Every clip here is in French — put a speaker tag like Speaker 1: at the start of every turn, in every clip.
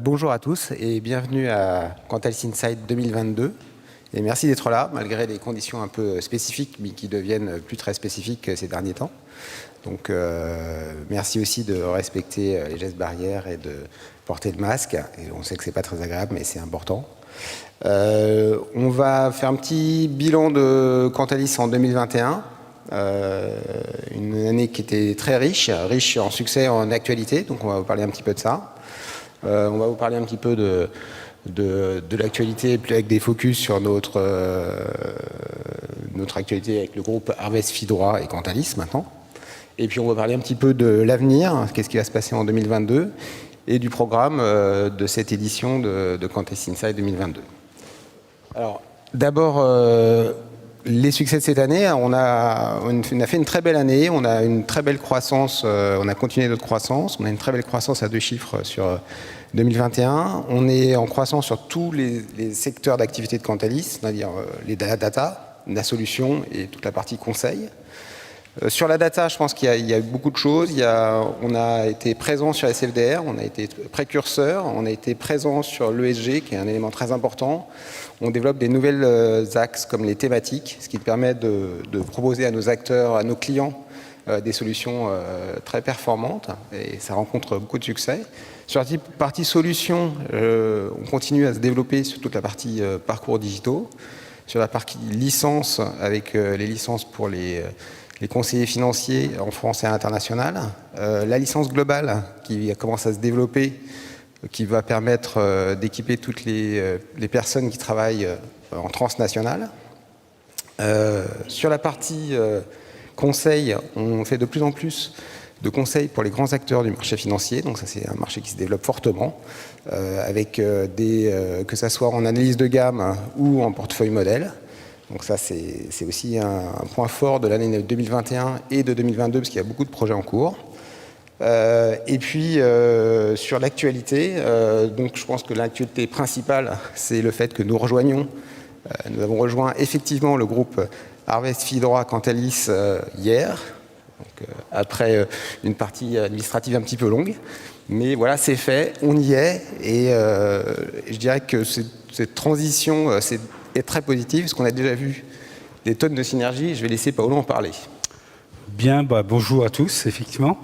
Speaker 1: Bonjour à tous et bienvenue à Quantalis Insight 2022. Et merci d'être là, malgré des conditions un peu spécifiques, mais qui deviennent plus très spécifiques ces derniers temps. Donc, merci aussi de respecter les gestes barrières et de porter le masque. Et on sait que c'est pas très agréable, mais c'est important. On va faire un petit bilan de Quantalis en 2021. Une année qui était très riche en succès, en actualité. Donc, on va vous parler un petit peu de ça. On va vous parler un petit peu de l'actualité, avec des focus sur notre actualité avec le groupe Harvest Fille Droit et Quantalis maintenant. Et puis on va parler un petit peu de l'avenir, qu'est-ce qui va se passer en 2022, et du programme de cette édition de Quantalis Insight 2022. Alors, d'abord, les succès de cette année, on a fait une très belle année, on a une très belle croissance, on a continué notre croissance, on a une très belle croissance à 2 chiffres sur 2021. On est en croissance sur tous les secteurs d'activité de Quantalis, c'est-à-dire les data, la solution et toute la partie conseil. Sur la data, je pense qu'il y a eu beaucoup de choses. On a été présent sur SFDR, on a été précurseur, on a été présent sur l'ESG, qui est un élément très important. On développe des nouvelles axes comme les thématiques, ce qui permet de proposer à nos acteurs, à nos clients, des solutions très performantes, et ça rencontre beaucoup de succès. Sur la partie solution, on continue à se développer sur toute la partie parcours digitaux, sur la partie licence, avec les licences pour les conseillers financiers en France et à l'international, la licence globale qui commence à se développer, qui va permettre d'équiper toutes les personnes qui travaillent en transnational. Sur la partie conseil, on fait de plus en plus de conseils pour les grands acteurs du marché financier, donc ça c'est un marché qui se développe fortement, avec que ça soit en analyse de gamme ou en portefeuille modèle. Donc ça, c'est aussi un point fort de l'année 2021 et de 2022, parce qu'il y a beaucoup de projets en cours. Et puis, sur l'actualité, donc je pense que l'actualité principale, c'est le fait que nous avons rejoint effectivement le groupe Harvest Fille Droit Quantalis hier, donc, après une partie administrative un petit peu longue. Mais voilà, c'est fait, on y est, et je dirais que cette transition, est très positive, parce qu'on a déjà vu des tonnes de synergies. Je vais laisser Paolo en parler.
Speaker 2: Bien, bonjour à tous, effectivement.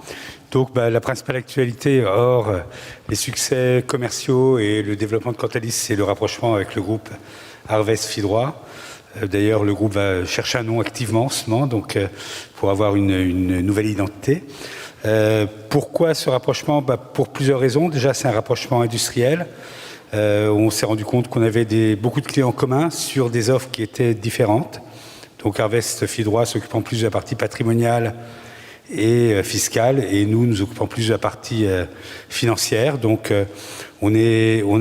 Speaker 2: Donc, la principale actualité, hors les succès commerciaux et le développement de Quantalis, c'est le rapprochement avec le groupe Harvest Fille Droit. D'ailleurs, le groupe va chercher un nom activement en ce moment, donc pour avoir une nouvelle identité. Pourquoi ce rapprochement ? Pour plusieurs raisons. Déjà, c'est un rapprochement industriel. On s'est rendu compte qu'on avait beaucoup de clients communs sur des offres qui étaient différentes. Donc Harvest Fille Droit s'occupant plus de la partie patrimoniale et fiscale, et nous occupons plus de la partie financière. Donc on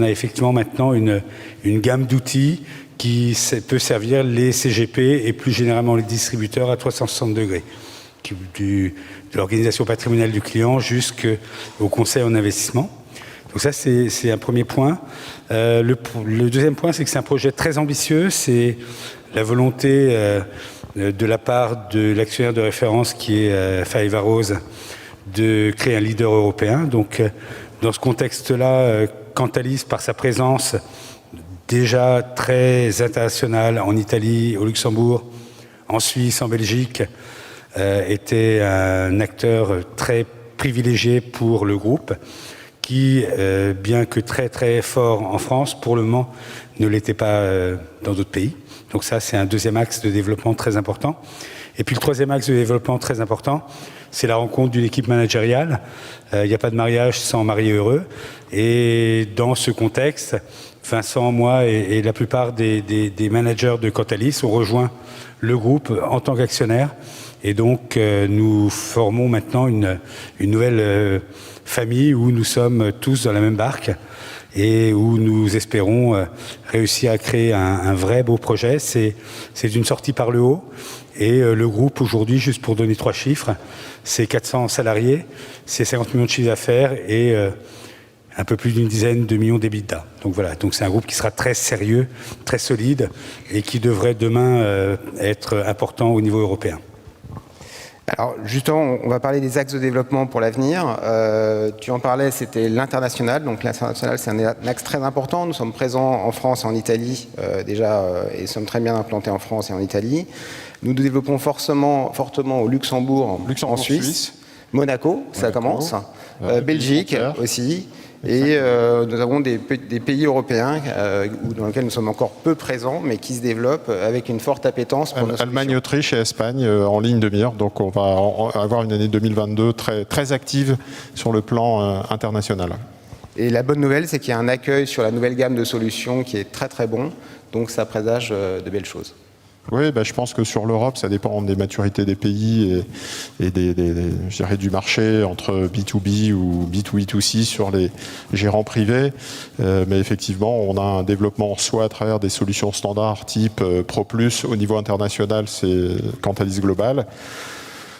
Speaker 2: a effectivement maintenant une gamme d'outils qui peut servir les CGP et plus généralement les distributeurs à 360 degrés, de l'organisation patrimoniale du client jusqu'au conseil en investissement. Donc ça, c'est un premier point. Le deuxième point, c'est que c'est un projet très ambitieux. C'est la volonté de la part de l'actionnaire de référence qui est Five Arrows de créer un leader européen. Donc, dans ce contexte-là, Quantalis, par sa présence déjà très internationale en Italie, au Luxembourg, en Suisse, en Belgique, était un acteur très privilégié pour le groupe, qui, bien que très très fort en France, pour le moment, ne l'était pas dans d'autres pays. Donc ça, c'est un deuxième axe de développement très important. Et puis le troisième axe de développement très important, c'est la rencontre d'une équipe managériale. Il n'y a pas de mariage sans marié heureux. Et dans ce contexte, Vincent, moi et la plupart des managers de Quantalis ont rejoint le groupe en tant qu'actionnaires. Et donc, nous formons maintenant une nouvelle famille où nous sommes tous dans la même barque et où nous espérons réussir à créer un vrai beau projet. C'est une sortie par le haut. Et le groupe, aujourd'hui, juste pour donner 3 chiffres, c'est 400 salariés, c'est 50 millions de chiffre d'affaires et un peu plus d'une dizaine de millions d'EBITDA. Donc voilà, donc c'est un groupe qui sera très sérieux, très solide et qui devrait demain être important au niveau européen.
Speaker 1: Alors justement, on va parler des axes de développement pour l'avenir. Tu en parlais, c'était l'international. Donc l'international, c'est un axe très important. Nous sommes présents en France et en Italie déjà, et sommes très bien implantés en France et en Italie. Nous nous développons fortement au Luxembourg, en Suisse. Monaco, ça commence. Belgique aussi. Et nous avons des pays européens dans lesquels nous sommes encore peu présents, mais qui se développent avec une forte appétence pour nos solutions.
Speaker 3: Allemagne, Autriche et Espagne en ligne de mire. Donc on va avoir une année 2022 très active sur le plan international.
Speaker 1: Et la bonne nouvelle, c'est qu'il y a un accueil sur la nouvelle gamme de solutions qui est très très bon. Donc ça présage de belles choses.
Speaker 3: Oui, je pense que sur l'Europe, ça dépend des maturités des pays et je dirais du marché entre B2B ou B2B2C sur les gérants privés. Mais effectivement, on a un développement soit à travers des solutions standards type Pro Plus au niveau international, c'est Cantalis Global.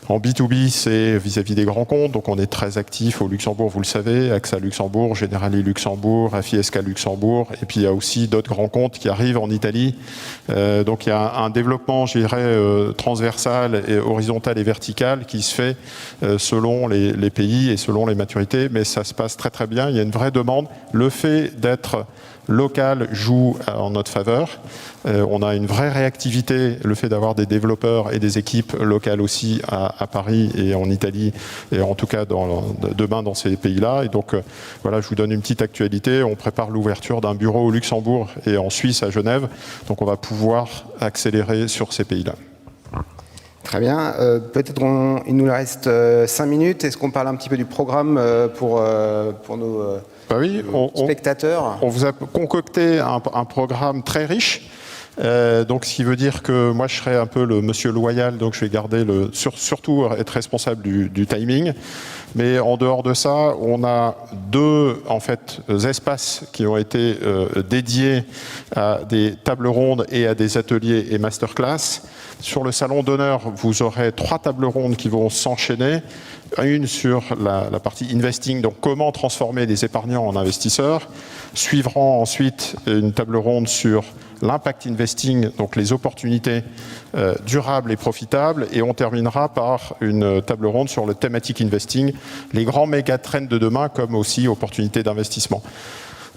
Speaker 3: En B2B, c'est vis-à-vis des grands comptes, donc on est très actif au Luxembourg, vous le savez, AXA Luxembourg, Generali Luxembourg, FISK Luxembourg, et puis il y a aussi d'autres grands comptes qui arrivent en Italie. Donc il y a un développement, je dirais, transversal, et horizontal et vertical qui se fait selon les pays et selon les maturités, mais ça se passe très très bien, il y a une vraie demande. Le fait d'être local joue en notre faveur. On a une vraie réactivité, le fait d'avoir des développeurs et des équipes locales aussi à Paris et en Italie, et en tout cas demain dans ces pays-là. Et donc voilà, je vous donne une petite actualité. On prépare l'ouverture d'un bureau au Luxembourg et en Suisse à Genève. Donc on va pouvoir accélérer sur ces pays-là.
Speaker 1: Très bien. Peut-être il nous reste 5 minutes. Est-ce qu'on parle un petit peu du programme pour nos spectateurs?
Speaker 3: On vous a concocté un programme très riche. Donc, ce qui veut dire que moi, je serai un peu le monsieur loyal, donc je vais garder surtout être responsable du timing. Mais en dehors de ça, on a deux espaces qui ont été dédiés à des tables rondes et à des ateliers et masterclass. Sur le salon d'honneur, vous aurez 3 tables rondes qui vont s'enchaîner. Une sur la partie investing, donc comment transformer les épargnants en investisseurs. Suivront ensuite une table ronde sur l'impact investing, donc les opportunités durables et profitables. Et on terminera par une table ronde sur le thematic investing, les grands méga trends de demain, comme aussi opportunités d'investissement.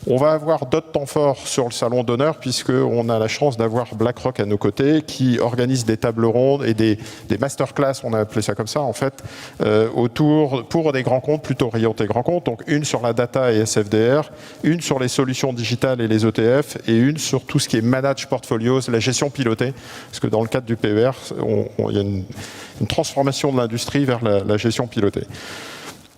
Speaker 3: On va avoir d'autres temps forts sur le salon d'honneur puisqu'on a la chance d'avoir BlackRock à nos côtés qui organise des tables rondes et des masterclass, on a appelé ça comme ça en fait, pour des grands comptes, plutôt orientés grands comptes. Donc une sur la data et SFDR, une sur les solutions digitales et les ETF et une sur tout ce qui est managed portfolios, la gestion pilotée. Parce que dans le cadre du PER, il y a une transformation de l'industrie vers la gestion pilotée.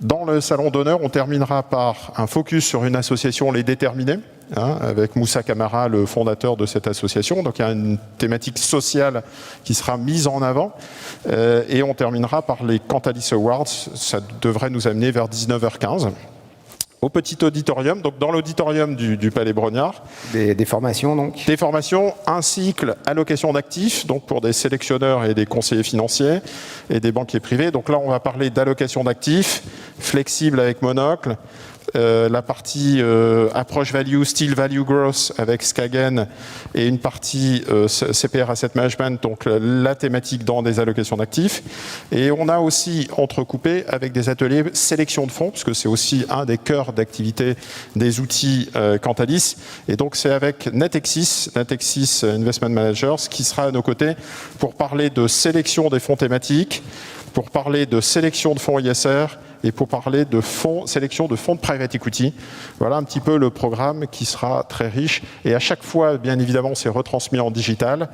Speaker 3: Dans le salon d'honneur, on terminera par un focus sur une association Les Déterminés, avec Moussa Camara, le fondateur de cette association. Donc il y a une thématique sociale qui sera mise en avant. Et on terminera par les Cantalis Awards. Ça devrait nous amener vers 19h15. Au petit auditorium, donc dans l'auditorium du Palais Brognard.
Speaker 1: Des formations donc.
Speaker 3: Des formations, un cycle allocation d'actifs, donc pour des sélectionneurs et des conseillers financiers et des banquiers privés. Donc là, on va parler d'allocation d'actifs, flexible avec monocle. La partie approche value, style value growth avec Skagen et une partie CPR Asset Management, donc la thématique dans des allocations d'actifs. Et on a aussi entrecoupé avec des ateliers sélection de fonds, parce que c'est aussi un des cœurs d'activité des outils Cantalis. Et donc c'est avec Natexis Investment Managers qui sera à nos côtés pour parler de sélection des fonds thématiques, pour parler de sélection de fonds ISR, et pour parler de sélection de fonds de private equity. Voilà un petit peu le programme qui sera très riche. Et à chaque fois, bien évidemment, c'est retransmis en digital.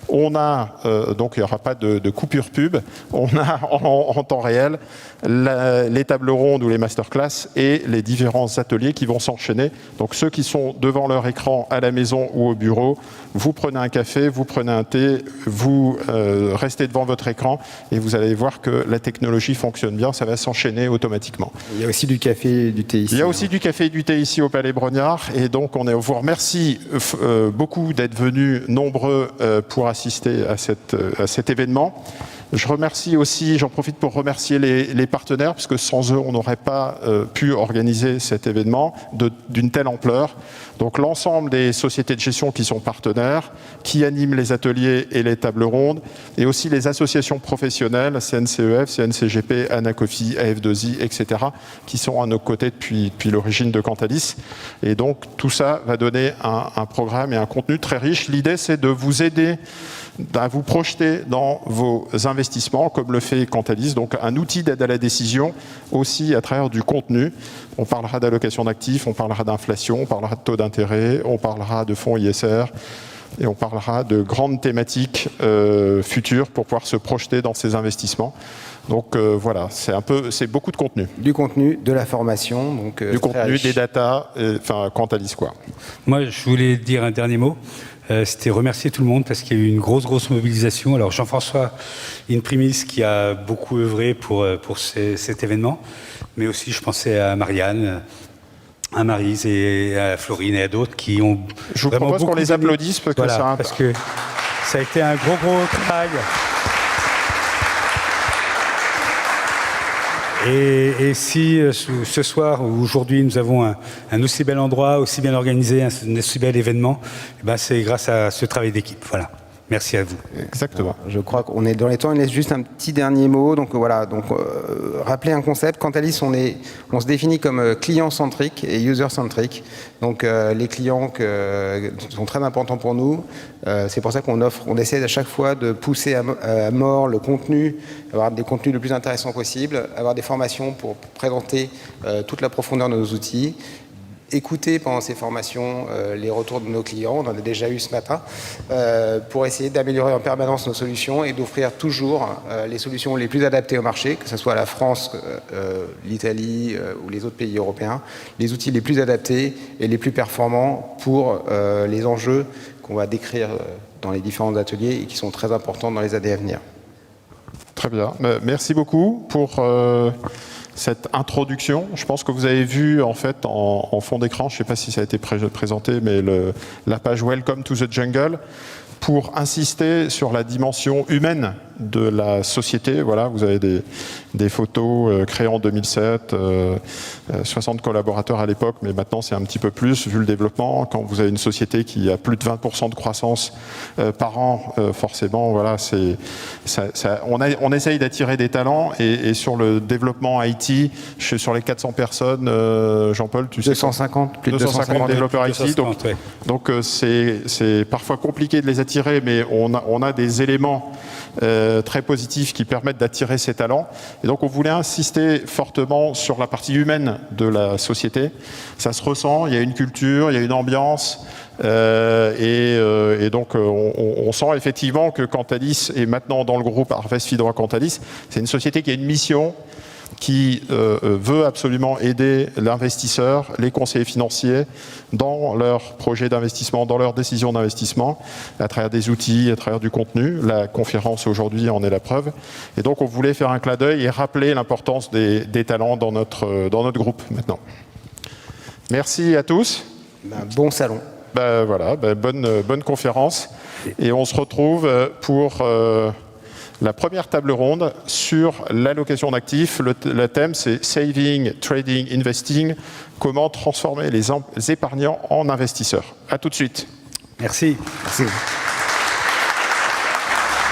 Speaker 3: On a, donc il n'y aura pas de coupure pub, on a en temps réel les tables rondes ou les masterclass et les différents ateliers qui vont s'enchaîner. Donc ceux qui sont devant leur écran à la maison ou au bureau, vous prenez un café, vous prenez un thé, vous restez devant votre écran et vous allez voir que la technologie fonctionne bien, ça va s'enchaîner automatiquement.
Speaker 1: Il y a aussi du café et du thé ici.
Speaker 3: Il y a aussi du café et du thé ici au Palais Brognard et donc on vous remercie beaucoup d'être venus nombreux pour assister à cet événement. Je remercie aussi, j'en profite pour remercier les partenaires, parce que sans eux, on n'aurait pas pu organiser cet événement d'une telle ampleur. Donc l'ensemble des sociétés de gestion qui sont partenaires, qui animent les ateliers et les tables rondes, et aussi les associations professionnelles, CNCEF, CNCGP, Anacofi, AF2I, etc., qui sont à nos côtés depuis l'origine de Cantalis. Et donc tout ça va donner un programme et un contenu très riche. L'idée, c'est de vous aider à vous projeter dans vos investissements, comme le fait Cantalis, donc un outil d'aide à la décision, aussi à travers du contenu. On parlera d'allocation d'actifs, on parlera d'inflation, on parlera de taux d'intérêt, on parlera de fonds ISR, et on parlera de grandes thématiques futures pour pouvoir se projeter dans ces investissements. Donc voilà, c'est beaucoup de contenu.
Speaker 1: Du contenu, de la formation. Donc,
Speaker 3: du contenu, des datas, enfin Cantalis quoi.
Speaker 2: Moi, je voulais dire un dernier mot. C'était remercier tout le monde parce qu'il y a eu une grosse mobilisation. Alors Jean-François Inprimis qui a beaucoup œuvré pour cet événement, mais aussi je pensais à Marianne, à Maryse et à Florine et à d'autres qui ont.
Speaker 3: Je vous propose qu'on les applaudisse parce que,
Speaker 2: voilà, parce que ça a été un gros travail. Et si ce soir ou aujourd'hui nous avons un aussi bel endroit, aussi bien organisé, un aussi bel événement, ben c'est grâce à ce travail d'équipe. Voilà. Merci à vous.
Speaker 3: Exactement.
Speaker 1: Je crois qu'on est dans les temps. Il laisse juste un petit dernier mot. Donc voilà. Donc rappeler un concept. Cantalis, on se définit comme client-centrique et user-centric. Donc les clients sont très importants pour nous. C'est pour ça on essaie à chaque fois de pousser à mort le contenu, avoir des contenus le plus intéressants possible, avoir des formations pour présenter toute la profondeur de nos outils. Écouter pendant ces formations les retours de nos clients, on en a déjà eu ce matin, pour essayer d'améliorer en permanence nos solutions et d'offrir toujours les solutions les plus adaptées au marché, que ce soit la France, l'Italie ou les autres pays européens, les outils les plus adaptés et les plus performants pour les enjeux qu'on va décrire dans les différents ateliers et qui sont très importants dans les années à venir.
Speaker 3: Très bien. Merci beaucoup pour cette introduction. Je pense que vous avez vu en fait en fond d'écran, je ne sais pas si ça a été présenté, mais la page Welcome to the Jungle, pour insister sur la dimension humaine de la société. Voilà, vous avez des photos créées en 2007, 60 collaborateurs à l'époque, mais maintenant c'est un petit peu plus vu le développement. Quand vous avez une société qui a plus de 20% de croissance par an, forcément, voilà, on essaye d'attirer des talents et sur le développement IT, sur les 400 personnes, Jean-Paul, tu sais,
Speaker 1: 250, plus de
Speaker 3: 250 développeurs IT.
Speaker 2: 250,
Speaker 3: donc c'est parfois compliqué de les attirer, mais on a des éléments très positifs qui permettent d'attirer ces talents. Et donc on voulait insister fortement sur la partie humaine de la société. Ça se ressent, il y a une culture, il y a une ambiance, et donc on sent effectivement que Cantalis est maintenant dans le groupe Harvest Fidroit Cantalis. C'est une société qui a une mission, qui veut absolument aider l'investisseur, les conseillers financiers dans leurs projets d'investissement, dans leurs décisions d'investissement, à travers des outils, à travers du contenu. La conférence aujourd'hui en est la preuve. Et donc on voulait faire un clin d'œil et rappeler l'importance des talents dans notre groupe maintenant. Merci à tous.
Speaker 1: Bon salon.
Speaker 3: Voilà, bonne conférence. Et on se retrouve pour la première table ronde sur l'allocation d'actifs. Le thème, c'est Saving, Trading, Investing. Comment transformer les épargnants en investisseurs. À tout de suite.
Speaker 2: Merci.
Speaker 1: Merci.